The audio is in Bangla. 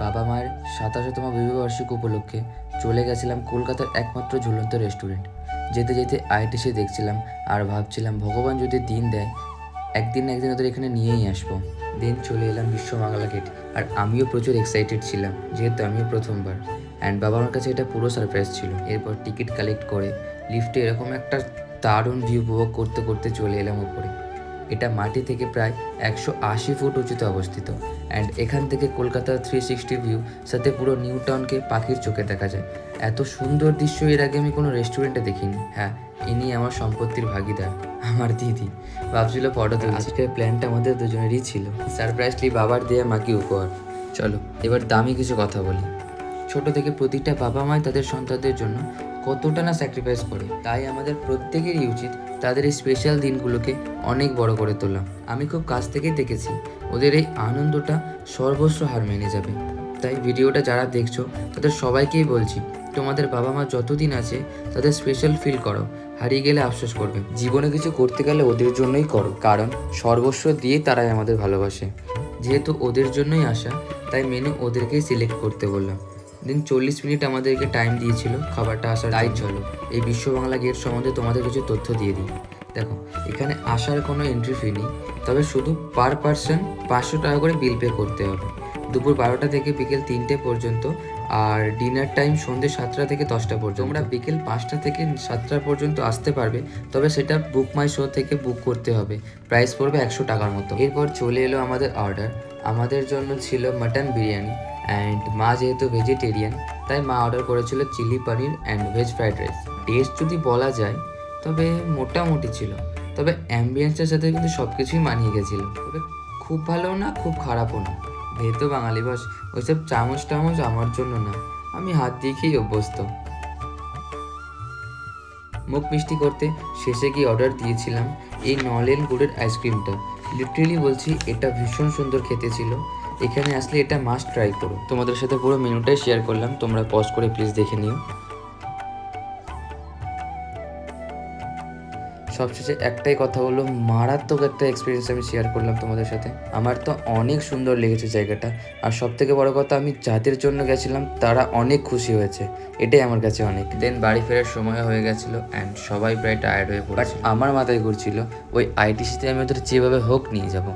বাবা মায়ের ২৭তম বিবাহবার্ষিক উপলক্ষে চলে গেছিলাম কলকাতার একমাত্র ঝুলন্ত রেস্টুরেন্ট। যেতে যেতে আইটিসি দেখছিলাম আর ভাবছিলাম ভগবান যদি দিন দেয় একদিন না একদিন ওদের এখানে নিয়েই আসবো। দিন চলে এলাম বিশ্ববাংলা গেট, আর আমিও প্রচুর এক্সাইটেড ছিলাম যেহেতু আমিও প্রথমবার। অ্যান্ড বাবা মার কাছে এটা পুরো সারপ্রাইজ ছিল। এরপর টিকিট কালেক্ট করে লিফটে এরকম একটা দারুণ ভিউ উপভোগ করতে করতে চলে এলাম উপরে। এটা মাটি থেকে প্রায় ১৮০ ফুট উঁচুতে অবস্থিত। অ্যান্ড এখান থেকে কলকাতার 360 ভিউ, সাথে পুরো নিউ টাউনকে পাখির চোখে দেখা যায়। এত সুন্দর দৃশ্য এর আগে আমি কোনো রেস্টুরেন্টে দেখিনি। হ্যাঁ, ইনি আমার সম্পত্তির ভাগিদার, আমার দিদি। ভাবছিল ফটো তুলছি। আজকের প্ল্যানটা আমাদের দুজনেরই ছিল, সারপ্রাইজলি বাবার দেয়া মাকে উপহার। চলো এবার দামি কিছু কথা বলি। ছোট থেকে প্রতিটা বাবা মাই তাদের সন্তানদের জন্য কতটা না স্যাক্রিফাইস করে, তাই আমাদের প্রত্যেকেরই উচিত তাদের এই স্পেশাল দিনগুলোকে অনেক বড় করে তোলা। আমি খুব কাছ থেকেই দেখেছি ওদের এই আনন্দটা সর্বস্ব হার মেনে যাবে। তাই ভিডিওটা যারা দেখছো তাদের সবাইকেই বলছি, তোমাদের বাবা মা যতদিন আছে তাদের স্পেশাল ফিল করো। হারিয়ে গেলে আফসোস করবে। জীবনে কিছু করতে গেলে ওদের জন্যই করো, কারণ সর্বস্ব দিয়ে তারাই আমাদের ভালোবাসে। যেহেতু ওদের জন্যই আসা, তাই মেনু ওদেরকেই সিলেক্ট করতে বললাম। দিন 40 মিনিট আমাদেরকে টাইম দিয়েছিল খাবারটা আসার। তাই চলো এই বিশ্ববাংলা গেট সম্বন্ধে তোমাদের কিছু তথ্য দিয়ে দিই। দেখো, এখানে আসার কোনো এন্ট্রি ফি নেই, তবে শুধু পার পার্সন ৫০০ টাকা করে বিল পে করতে হবে। দুপুর ১২টা থেকে বিকেল ৩টে পর্যন্ত, আর ডিনার টাইম সন্ধ্যে ৭টা থেকে 10টা পর্যন্ত। তোমরা বিকেল ৫টা থেকে 7টা পর্যন্ত আসতে পারবে, তবে সেটা বুক মাই শো থেকে বুক করতে হবে। প্রাইস পড়বে ১০০ টাকার মতো। এরপর চলে এলো আমাদের অর্ডার। আমাদের জন্য ছিল মাটন বিরিয়ানি, অ্যান্ড মা যেহেতু ভেজিটেরিয়ান তাই মা অর্ডার করেছিল chilli paneer and veg fried rice. Taste যদি বলা যায় তবে মোটামুটি ছিল, তবে অ্যাম্বিয়েন্সের সাথে কিন্তু সব কিছুই মানিয়ে গেছিলো। তবে খুব ভালো না, খুব খারাপও না। যেহেতু বাঙালি বস, ওইসব চামচ টামচ আমার জন্য না, আমি হাত দিয়ে খেয়েই অভ্যস্ত। মুখ মিষ্টি করতে শেষে গিয়ে অর্ডার দিয়েছিলাম এই নলেন গুড়ের আইসক্রিমটা। লিটারেলি বলছি, এটা ভীষণ সুন্দর খেতে ছিল। এখানে আসলে এটা মাস্ট ট্রাই করো। তোমাদের সাথে পুরো মেনুটাই শেয়ার করলাম, তোমরা পজ করে প্লিজ দেখে নিও। সবশেষে একটাই কথা হলো, মারাত্মক একটা এক্সপিরিয়েন্স আমি শেয়ার করলাম তোমাদের সাথে। আমার তো অনেক সুন্দর লেগেছে জায়গাটা, আর সব থেকে বড় কথা, আমি যাদের জন্য গেছিলাম তারা অনেক খুশি হয়েছে। এটাই আমার কাছে অনেক। দেন বাড়ি ফেরার সময় হয়ে গেছিলো, অ্যান্ড সবাই প্রায় টায়ার্ড হয়ে পড়েছে। আমার মাথায় ঘুরছিল ওই আইটিসিতে আমি ওদের যেভাবে হোক নিয়ে যাব।